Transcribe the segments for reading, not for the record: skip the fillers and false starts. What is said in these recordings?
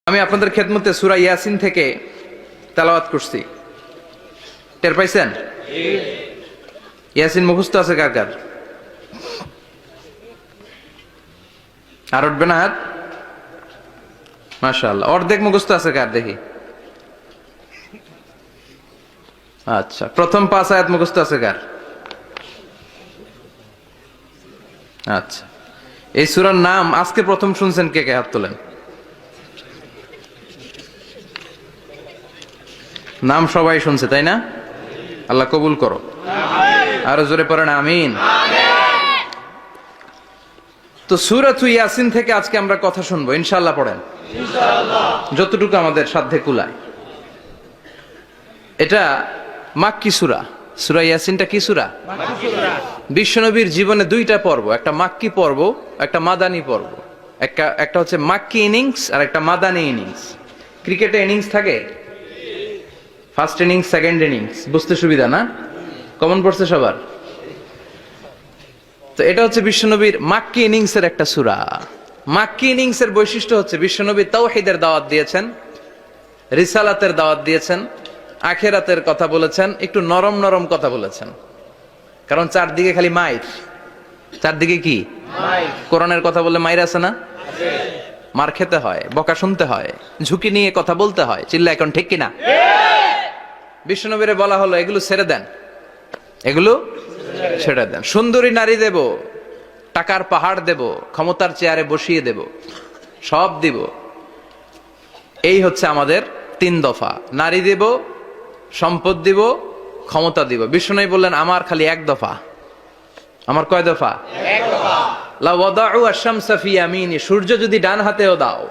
আমি আপনাদের খেদমতে সূরা ইয়াসিন থেকে তেলাওয়াত করছি, টের পাইছেন? ইয়াসিন মুখস্থ আছে কার কার? আর উঠবে না হাত? মাশাআল্লাহ। অর্ধেক মুখস্থ আছে কার দেখি? আচ্ছা, প্রথম 5 আয়াত মুখস্থ আছে কার? আচ্ছা, এই সূরার নাম আজকে প্রথম শুনছেন কে কে? হাত তোলেন। নাম সবাই শুনছে তাই না? আল্লাহ কবুল করো। আরো জোরে পড়েন আমিন। তো সূরাতু ইয়াসিন থেকে আজকে আমরা কথা শুনবো ইনশাআল্লাহ। পড়েন ইনশাআল্লাহ, যতটুকু আমাদের সাধ্যে কুলায়। এটা মাক্কি সূরা। সূরা ইয়াসিনটা কি সূরা? মাক্কি সূরা। বিশ্বনবীর জীবনে দুইটা পর্ব, একটা মাক্কি পর্ব, একটা মাদানী পর্ব। একটা হচ্ছে মাক্কি ইনিংস আর একটা মাদানী ইনিংস। ক্রিকেটে ইনিংস থাকে, ফার্স্ট ইনিংস, সেকেন্ড ইনিংস, বুঝতে সুবিধা না? কমন পড়ছে সবার? তো এটা হচ্ছে বিশ্বনবীর মাক্কি ইনিংসের একটা সূরা। মাক্কি ইনিংসের বৈশিষ্ট্য হচ্ছে বিশ্বনবী তাওহীদের দাওয়াত দিয়েছেন, রিসালাতের দাওয়াত দিয়েছেন, আখিরাতের কথা বলেছেন, একটু নরম নরম কথা বলেছেন। কারণ চারদিকে খালি মাইর। চারদিকে কি মাইর? কোরআনের কথা বললে মাইর আছে না? মার খেতে হয়, বকা শুনতে হয়, ঝুঁকি নিয়ে কথা বলতে হয়। চিল্লা এখন ঠিক কিনা? বিশ্বনবীরে বলা হলো এগুলো ছেড়ে দেন, এগুলো ছেড়ে দেন। সুন্দরী নারী দেব, টাকার পাহাড় দেব, ক্ষমতার চেয়ারে বসিয়ে দেব, সব দিব। এই হচ্ছে আমাদের 3 দফা। নারী দেব, সম্পদ দিব, ক্ষমতা দিব। বিশ্বনবী বললেন আমার খালি 1 দফা। আমার কয় দফা? 1 দফা। লা ওয়াদাউ আশ-শামসা ফি ইয়ামিনি, সূর্য যদি ডান হাতেও দাও,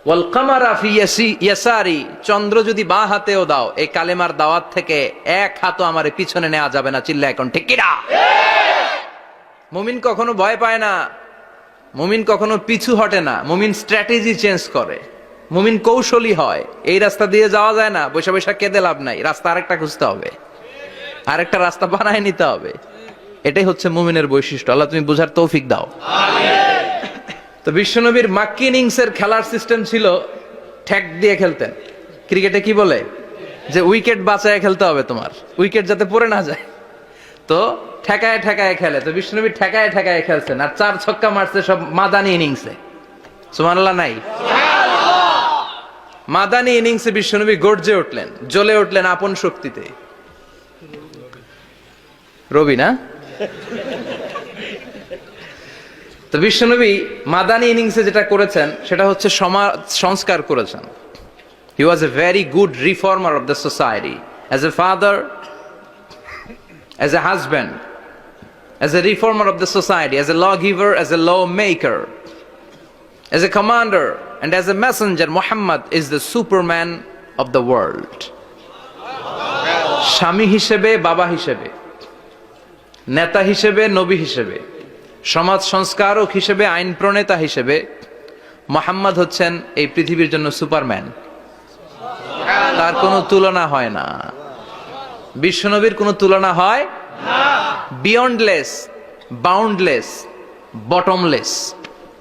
ওয়াল কামারা ফি ইয়াসারি, চন্দ্র যদি বাঁ হাতেও দাও, এই কালেমার দাওয়াত থেকে 1 হাতও আমারে পিছনে নেওয়া যাবে না। চিল্লা এখন ঠিক কিনা? মুমিন কখনো ভয় পায় না, মুমিন কখনো পিছু হটে না, মুমিন স্ট্র্যাটেজি চেঞ্জ করে, মুমিন কৌশলী হয়। এই রাস্তা দিয়ে যাওয়া যায় না, বৈশা বৈশা কেঁদে লাভ নাই, রাস্তা আরেকটা খুঁজতে হবে, আরেকটা রাস্তা বানায় নিতে হবে। এটাই হচ্ছে মুমিনের বৈশিষ্ট্য। আল্লাহ তুমি বুঝার তৌফিক দাও। তো বিশ্বনবীর মাক্কি ইনিংসের খেলার সিস্টেম ছিল ঠ্যাক দিয়ে খেলতেন। ক্রিকেটে কি বলে যে উইকেট বাঁচায় খেলতে হবে, তোমার উইকেট যাতে পড়ে না যায়। তো ঠেকায় ঠেকায় খেলে। তো বিশ্বনবী ঠেকায় ঠেকায় খেলছেন, আর 4 ছক্কা মারছে সব মাদানী ইনিংসে। সুবহানাল্লাহ নাই? মাদানী ইনিংসে বিশ্বনবী গর্জে উঠলেন, জ্বলে উঠলেন আপন শক্তিতে। রবি না? তো বিশ্বনবী মাদানী ইনিংসে যেটা করেছেন সেটা হচ্ছে সমাজ সংস্কার করেছেন। He was a very good reformer of the society, as a father, as a husband, as a reformer of the society, as a lawgiver, as a lawmaker, as a commander, and as a messenger. Muhammad is the superman of the world. স্বামী হিসেবে, বাবা হিসেবে, নেতা হিসেবে, নবী হিসেবে, সমাজ সংস্কারক হিসেবে, আইন প্রণেতা হিসেবে মুহাম্মদ হচ্ছেন এই পৃথিবীর জন্য সুপারম্যান। তার কোনো তুলনা হয় না। বিশ্বনবীর কোনো তুলনা হয় না। Beyondless, boundless, bottomless.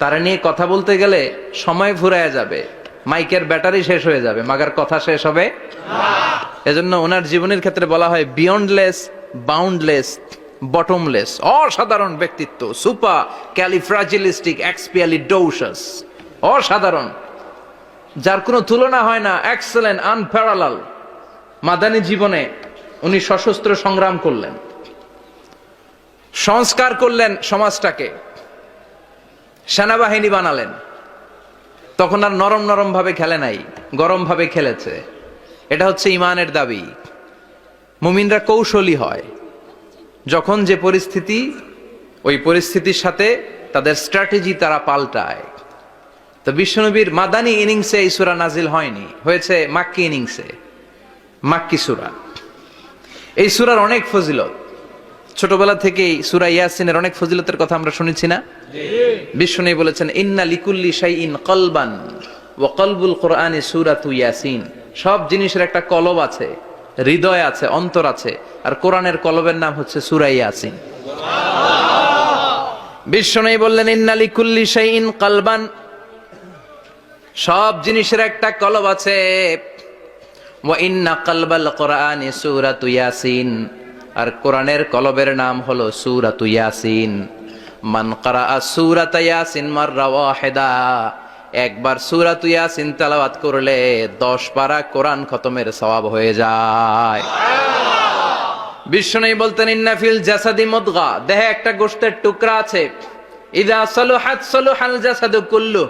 তারা নিয়ে কথা বলতে গেলে সময় ফুরায় যাবে, মাইকের ব্যাটারি শেষ হয়ে যাবে, মাগার কথা শেষ হবে না। এজন্য ওনার জীবনের ক্ষেত্রে বলা হয় বিয়ন্ডলেস, বাউন্ডলেস, বটমলেস। অসাধারণ ব্যক্তিত্ব, সুপার ক্যালিফ্রাজিলিস্টিক এক্সপিয়ালিডোসাস, অসাধারণ, যার কোনো তুলনা হয় না, এক্সেলেন্ট, আনপ্যারালাল। মাদানী জীবনে উনি সশস্ত্র সংগ্রাম করলেন, সংস্কার করলেন সমাজটাকে, সেনাবাহিনী বানালেন। তখন আর নরম নরম ভাবে খেলে নাই, গরম ভাবে খেলেছে। এটা হচ্ছে ইমানের দাবি। মুমিনরা কৌশলী হয়। যখন যে পরিস্থিতি, ওই পরিস্থিতির সাথে তাদের স্ট্র্যাটেজি তারা পাল্টায়। তো বিশ্বনবীর মাদানী ইনিংসে এই সূরা নাজিল হয়নি, হয়েছে মাক্কি ইনিংসে, মাক্কি সূরা। এই সূরার অনেক ফজিলত। ছোটবেলা থেকেই সূরা ইয়াসিনের অনেক ফজিলতের কথা আমরা শুনেছি না? বিশ্বনবী বলেছেন ইন্না লিকুল্লি শাইইন কলবান ওয়া কলবুল কুরআনি সূরাতু ইয়াসিন। সব জিনিসের একটা কলব আছে, হৃদয় আছে, অন্তর আছে, আর কোরআনের কলবের নাম হচ্ছে সূরা ইয়াসিন। বিশ্বনবী বললেন ইন্না লিকুল্লি শাইইন কলবান, সব জিনিসের একটা কলব আছে। ওয়া ইন্না কালবাল কোরআনি সূরাতু ইয়াসিন, আর কোরআনের কলবের নাম হলো সূরাতু ইয়াসিন। মান ক্বারাআ সূরাতা ইয়াসিন মাররা ওয়াহিদা, একবার সূরাতু ইয়াসিন তেলাওয়াত করলে 10 পারা কোরআন খতমের সওয়াব হয়ে যায়। বিশ্বনবী বলতেন ইন্না ফিল জাসাদি মুদগা, দেহে একটা গোশতের টুকরা আছে। ইযা সালুহাত সালুহাল জাসাদু কুল্লু,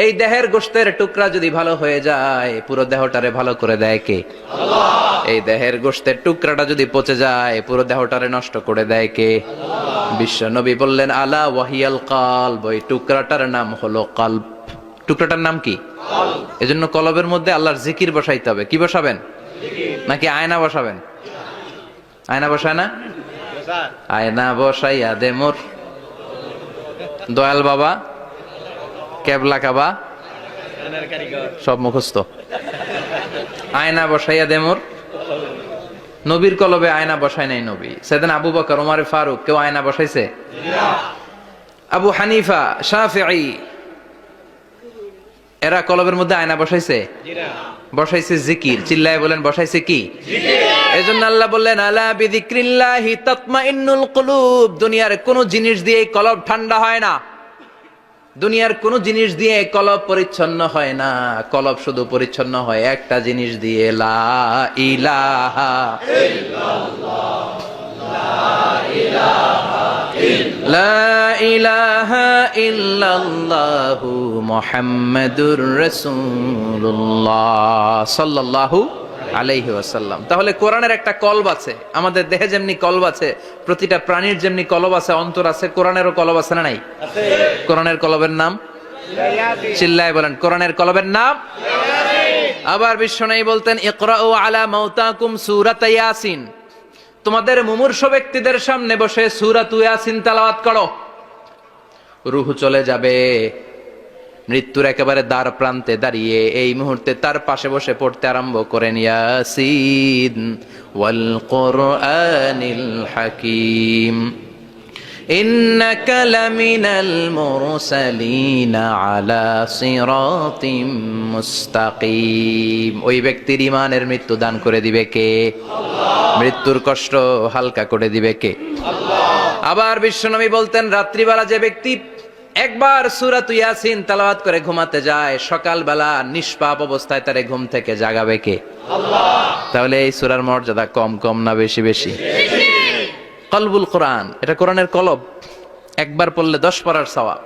এই দেহের গোশতের টুকরা যদি ভালো হয়ে যায় পুরো দেহটারে ভালো করে দেয় কে? আল্লাহ। এই দেহের গোশতের টুকরাটা যদি পচে যায় পুরো দেহটারে নষ্ট করে দেয় কে? আল্লাহ। বিশ্বনবী বললেন আলা ওয়াহিয়াল কলব, ওই টুকরাটার নাম হলো কলব। টুকরাটার নাম কি? কলব। এজন্য কলবের মধ্যে আল্লাহর জিকির বসাইতে হবে। কি বসাবেন? জিকির। নাকি আয়না বসাবেন? আয়না বসায় না? আয়না বসাইয়া দে মোর দয়াল বাবা, কেবলা কাবা, সব মুখস্থ। আয়না বসাইয়া দে মোর, নবীর কলবে আয়না বসায় নাই নবী। সেদিন আবু বকর, ওমর ফারুক, কেউ আয়না বসাইছে? আবু হানিফা, শাফিঈ, এরা কলবের মধ্যে আয়না বসাইছে? বসাইছে জিকির। চিল্লায় বলেন বসাইছে কি? এজন্য আল্লাহ বললেন আলা বিযিক্রিল্লাহি তাতমাইন্নুল কুলুব, দুনিয়ার কোন জিনিস দিয়ে কলব ঠান্ডা হয় না, দুনিয়ার কোন জিনিস দিয়ে কলব পরিচ্ছন্ন হয় না। কলব শুধু পরিচ্ছন্ন হয় একটা জিনিস দিয়ে, লা ইলাহা ইল্লাল্লাহ, লা ইলাহা ইল্লাল্লাহ, লা ইলাহা ইল্লাল্লাহু মুহাম্মাদুর রাসূলুল্লাহ সাল্লাল্লাহু আলাইহি ওয়াসাল্লাম। তাহলে কোরআনের একটা কলব আছে। আমাদের দেহে যেমনি কলব আছে, প্রতিটা প্রাণীর যেমনি কলব আছে, অন্তর আছে, কোরআনেরও কলব আছে না নাই? আছে। কোরআনের কলবের নাম? চিল্লায় বলেন কোরআনের কলবের নাম? আবার বিশ্বনবী বলতেন ইকরাউ আলা মাউতাকুম সূরাত ইয়াসিন, তোমাদের মুমূর্ষু ব্যক্তিদের সামনে বসে সূরাত ইয়াসিন তেলাওয়াত করো। রূহ চলে যাবে, মৃত্যুর একেবারে দ্বার প্রান্তে দাঁড়িয়ে এই মুহূর্তে তার পাশে বসে পড়তে আরম্ভ করেন ইয়াসিন ওয়াল কোরআনিল হাকীম ইন্নাকা লামিনাল মুরসালিনা আলা সিরাতিম মুস্তাকিম। ওই ব্যক্তির ঈমানের মৃত্যু দান করে দিবে কে? আল্লাহ। মৃত্যুর কষ্ট হালকা করে দিবে কে? আল্লাহ। আবার বিশ্বনবী বলতেন রাত্রিবেলা যে ব্যক্তি একবার সূরাত ইয়াসিন তেলাওয়াত করে ঘুমাতে যায়, সকালবেলা নিষ্পাপ অবস্থায় তারে ঘুম থেকে জাগাবে কে? আল্লাহ। তাহলে এই সূরার মর্যাদা কম কম না বেশি বেশি? কলবুল কোরআন, এটা কোরআনের কলব। একবার পড়লে 10 পারার সওয়াব।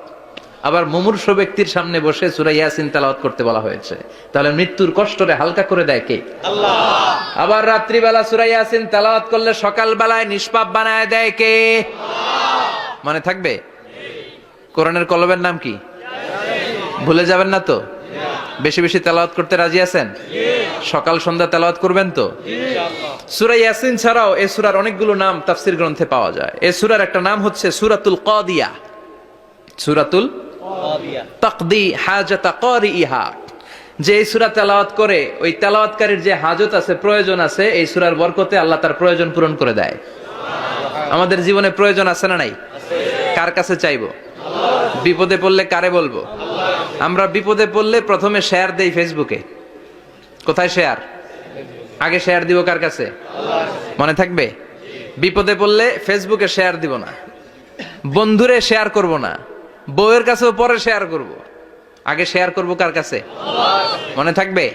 আবার মুমূর্ষু ব্যক্তির সামনে বসে সূরা ইয়াসিন তেলাওয়াত করতে বলা হয়েছে। তাহলে মৃত্যুর কষ্টরে হালকা করে দেয় কে? আল্লাহ। আবার রাত্রিবেলা সূরা ইয়াসিন তেলাওয়াত করলে সকালবেলায় নিষ্পাপ বানায় দেয় কে? আল্লাহ। মনে থাকবে? কোরআনের কলবের নাম কি? ভুলে যাবেন না তো? বেশি বেশি তেলাওয়াত করতে রাজি আছেন? সকাল সন্ধ্যা তেলাওয়াত করবেন তো? সূরা ইয়াসিন ছাড়াও এই সূরার অনেকগুলো নাম তাফসীর গ্রন্থে পাওয়া যায়। এই সূরার একটা নাম হচ্ছে সূরাতুল কাদিয়া। সূরাতুল কাদিয়া তাকদি হাজাতা কারিইহা। যে এই সূরা তেলাওয়াত করে ওই তেলাওয়াতকারীর যে হাজত আছে, প্রয়োজন আছে, এই সূরার বরকতে আল্লাহ তার প্রয়োজন পূরণ করে দেয়। আমাদের জীবনে প্রয়োজন আছে না নাই? কার কাছে চাইবো? বিপদে পড়লে কারে বলবো? আমরা বিপদে পড়লে প্রথমে শেয়ার দেই ফেসবুকে। কোথায় শেয়ার? আগে শেয়ার দিব কার কাছে? মনে থাকবে? বিপদে পড়লে ফেসবুকে শেয়ার দিব না, বন্ধুরে শেয়ার করব না, বউয়ের কাছেও পরে শেয়ার করব, আগে শেয়ার করব কার কাছে? মনে থাকবে?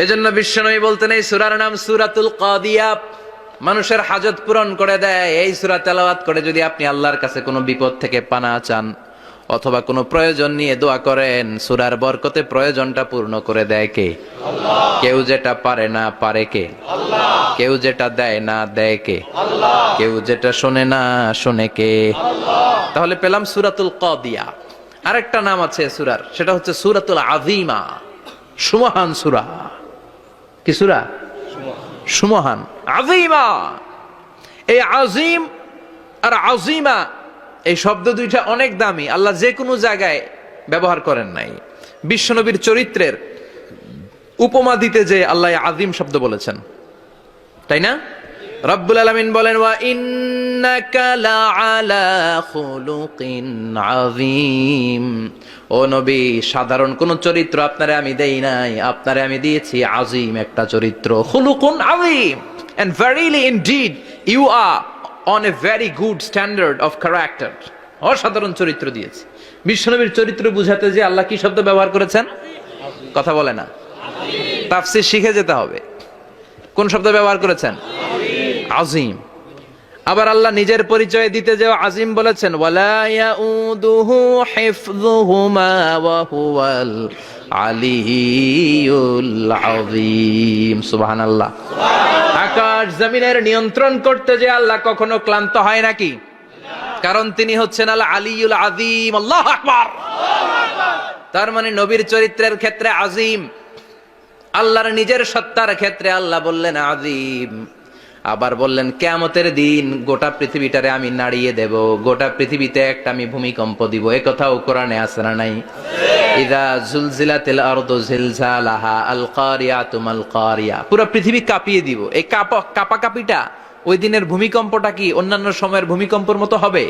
এজন্য বিশ্বনবী বলতেন এই সূরার নাম সূরাতুল কাদিয়া। মানুষের হাজত পূরণ করে দেয়। এই সূরা তেলাওয়াত করে যদি আপনি আল্লাহর কাছে কোনো বিপদ থেকে পানা চান অথবা কোনো প্রয়োজন নিয়ে দোয়া করেন, সূরার বরকতে প্রয়োজনটা পূর্ণ করে দেয় কে? আল্লাহ। কেউ যেটা পারে না পারে কে? আল্লাহ। কেউ যেটা দেয় না দেয় কে? আল্লাহ। কেউ যেটা শোনে না শোনে কে? আল্লাহ। তাহলে পেলাম সূরাতুল কাদিয়া। আরেকটা নাম আছে সূরার, সেটা হচ্ছে সূরাতুল আযীমা, সুমহান সূরা। কি সূরা? সুমহান, আযীমা। এই আযীম আর আযীমা এই শব্দ দুইটা অনেক দামি, আল্লাহ যে কোনো জায়গায় ব্যবহার করেন নাই। বিশ্বনবীর চরিত্রের উপমা দিতে যে আল্লাহ আযীম শব্দ বলেছেন, তাই না? রব্বুল আলামিন বলেন ওয়া ইন্নাকা লাআলা খুলুকিন আযীম ও নবী, সাধারণ কোন চরিত্র আপনারে আমি দেই নাই, আপনারে আমি দিয়েছি আজিম একটা চরিত্র, খুলুকুন আযীম, and verily indeed you are on a very good standard of character. অসাধারণ চরিত্র দিয়েছি। বিশ্বনবীর চরিত্র বুঝাতে যে আল্লাহ কি শব্দ ব্যবহার করেছেন? কথা বলে না, তাফসীর শিখে যেতে হবে। কোন শব্দ ব্যবহার করেছেন? আজিম। আবার আল্লাহ নিজের পরিচয় দিতে যে আজিম বলেছেন, ওয়ালা ইয়াউদুহু হিফযুহুমা ওয়া হুয়াল আলিয়্যুল আযীম। সুবহানাল্লাহ। আকাশ জমিনের নিয়ন্ত্রণ করতে যে আল্লাহ কখনো ক্লান্ত হয় নাকি? কারণ তিনি হচ্ছেন আল আলিয়্যুল আযীম। আল্লাহু আকবার। তার মানে নবীর চরিত্রের ক্ষেত্রে আজিম, আল্লাহর নিজের সত্তার ক্ষেত্রে আল্লাহ বললেন আজিম। আবার বললেন কিয়ামতের দিন গোটা পৃথিবীটারে আমি নাড়িয়ে দেব, গোটা পৃথিবীতে একটা আমি ভূমিকম্প দিব। এই কথাও কোরআনে আছে না নাই? ইযা জুলজিলাতিল আরদু জিলজালাহা আল কারিয়াতু মাল কারিয়া। পুরো পৃথিবী কাঁপিয়ে দিব। এই কাঁপাকাঁপিটা ওই দিনের ভূমিকম্পটা কি অন্যান্য সময়ের ভূমিকম্পের মতো হবে?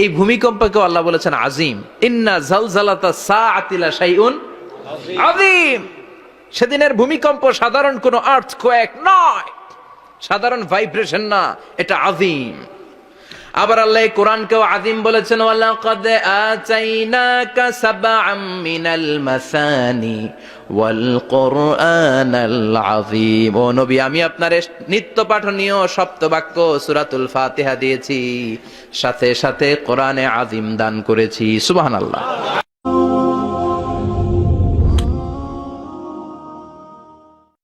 এই ভূমিকম্পকে আল্লাহ বলেছেন আজিম। ইন্না জালজালাতা সাআতি লা শাইউন আযীম। সেদিনের ভূমিকম্প সাধারণ কোনো আর্থকোয়েক নয়, সাধারণ ভাইব্রেশন না, এটা আযীম। আবার আল্লাহ কোরআনকেও আযীম বলেছেন, ওয়ালাকাদ আতাইনাকা সাবআম মিনাল মাসানি ওয়াল কুরআনাল আযীম। ও নবী, আমি আপনারে নিত্য পাঠনীয় সপ্তবাক্য সূরাতুল ফাতিহা দিয়েছি, সাথে সাথে কোরআনে আযীম দান করেছি। সুবহানাল্লাহ।